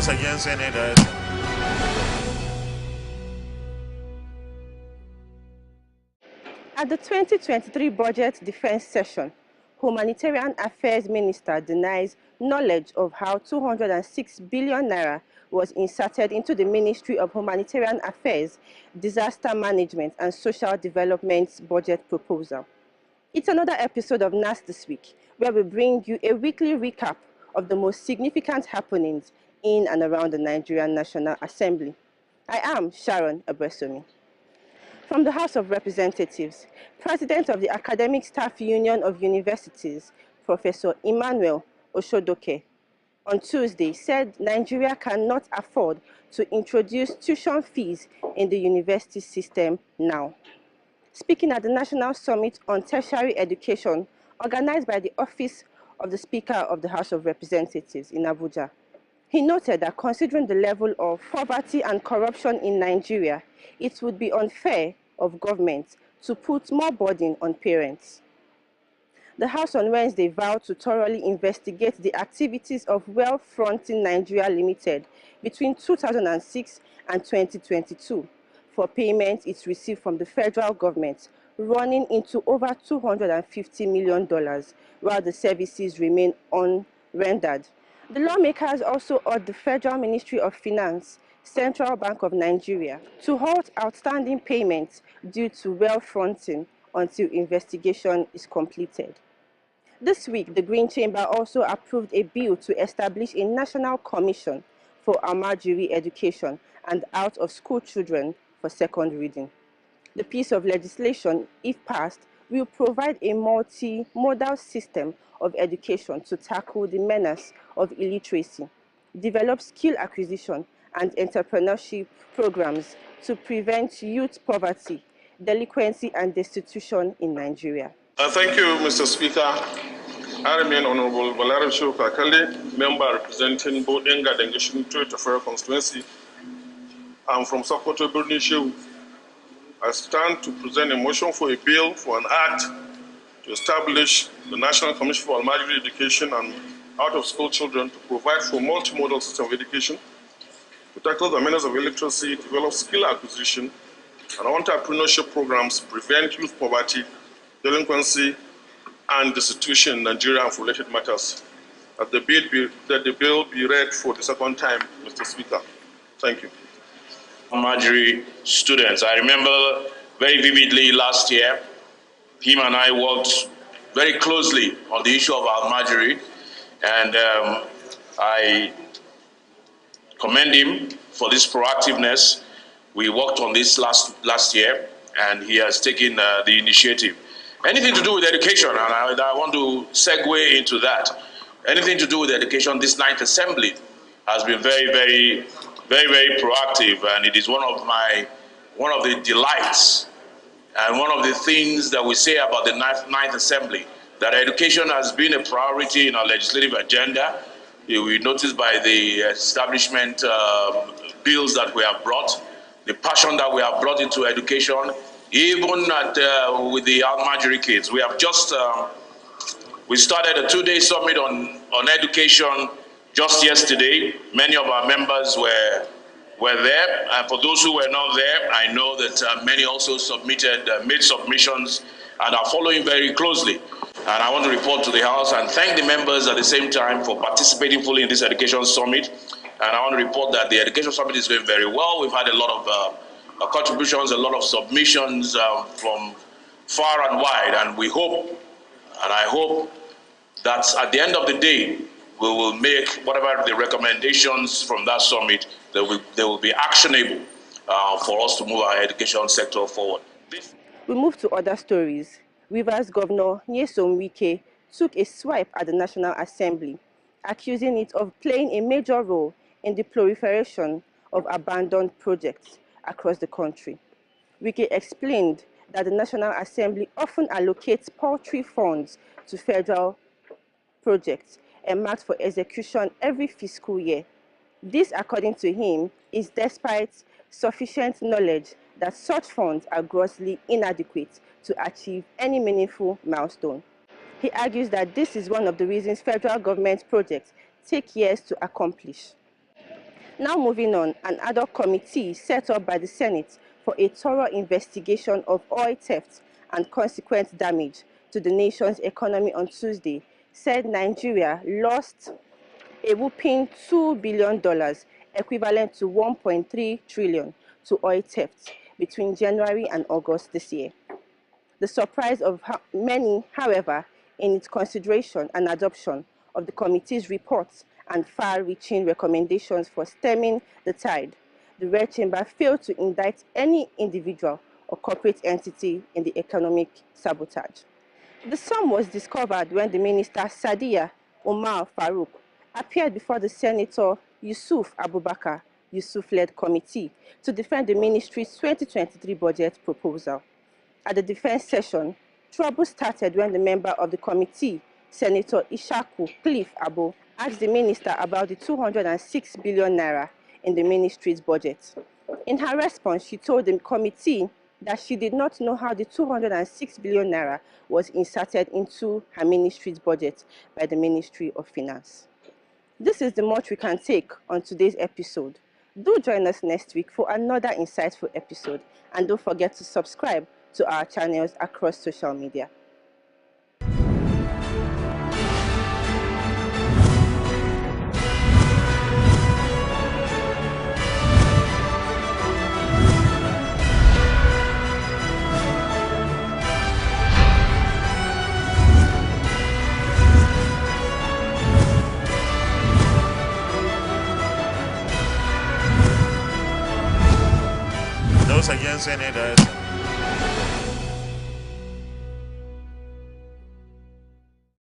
once again saying that at the 2023 budget defense session, Humanitarian Affairs Minister denies knowledge of how 206 billion naira was inserted into the Ministry of Humanitarian Affairs, Disaster Management and Social Development's budget proposal. It's another episode of NASS This Week, where we bring you a weekly recap of the most significant happenings in and around the Nigerian National Assembly. I am Sharon Abresomi. From the House of Representatives, President of the Academic Staff Union of Universities, Professor Emmanuel Oshodoke, on Tuesday said Nigeria cannot afford to introduce tuition fees in the university system now. Speaking at the National Summit on Tertiary Education, organized by the Office of the Speaker of the House of Representatives in Abuja, he noted that considering the level of poverty and corruption in Nigeria, it would be unfair of government to put more burden on parents. The House on Wednesday vowed to thoroughly investigate the activities of Wealthfronting Nigeria Limited between 2006 and 2022 for payments it received from the federal government, running into over $250 million, while the services remain unrendered. The lawmakers also urged the Federal Ministry of Finance, Central Bank of Nigeria, to halt outstanding payments due to Wealthfronting until investigation is completed. This week, the Green Chamber also approved a bill to establish a national commission for Almajiri education and out-of-school children for second reading. The piece of legislation, if passed, will provide a multi-modal system of education to tackle the menace of illiteracy, develop skill acquisition and entrepreneurship programs to prevent youth poverty, delinquency and destitution in Nigeria. Thank you, Mr. Speaker. I remain Honorable Valerie Shokakale, member representing both Enga and Gishin Toyota constituency. I'm from Sokoto, Birni Shehu. I stand to present a motion for a bill for an act to establish the National Commission for Almajiri Education and out-of-school children to provide for multimodal system of education, to tackle the menace of illiteracy, develop skill acquisition and entrepreneurship programs, prevent youth poverty, delinquency, and destitution in Nigeria and for related matters. That the bill be read for the second time, Mr. Speaker. Thank you. Almajiri students, I remember very vividly last year, him and I worked very closely on the issue of Almajiri, and I commend him for this proactiveness. We worked on this last year, and he has taken the initiative. Anything to do with education, and I want to segue into that. Anything to do with education, this 9th Assembly has been very proactive, and it is one of the delights and one of the things that we say about the 9th Assembly, that education has been a priority in our legislative agenda. We notice by the establishment bills that we have brought, the passion that we have brought into education, even with the Almajiri kids. We have just we started a 2-day summit on education just yesterday. Many of our members were there, and for those who were not there, I know that many also made submissions and are following very closely. And I want to report to the House and thank the members at the same time for participating fully in this education summit. And I want to report that the education summit is going very well. We've had a lot of contributions, a lot of submissions from far and wide, and we hope, and I hope, that at the end of the day, we will make whatever the recommendations from that summit, they will be actionable for us to move our education sector forward. We move to other stories. Rivers Governor Nyesom Wike took a swipe at the National Assembly, accusing it of playing a major role in the proliferation of abandoned projects across the country. Wike explained that the National Assembly often allocates paltry funds to federal projects earmarked for execution every fiscal year. This, according to him, is despite sufficient knowledge that such funds are grossly inadequate to achieve any meaningful milestone. He argues that this is one of the reasons federal government projects take years to accomplish. Now moving on, an ad hoc committee set up by the Senate for a thorough investigation of oil theft and consequent damage to the nation's economy on Tuesday said Nigeria lost a whopping $2 billion, equivalent to 1.3 trillion, to oil theft between January and August this year. The surprise of many, however, in its consideration and adoption of the committee's reports and far-reaching recommendations for stemming the tide, the Red Chamber failed to indict any individual or corporate entity in the economic sabotage. The sum was discovered when the Minister Sadiya Umar Farouk appeared before the Senator Yusuf Abubakar Yusuf-led committee to defend the ministry's 2023 budget proposal. At the defense session, trouble started when the member of the committee, Senator Ishaku Cliff Abo, asked the minister about the 206 billion naira in the ministry's budget. In her response, she told the committee that she did not know how the 206 billion naira was inserted into her ministry's budget by the Ministry of Finance. This is the much we can take on today's episode. Do join us next week for another insightful episode, and don't forget to subscribe to our channels across social media. Those against any direction.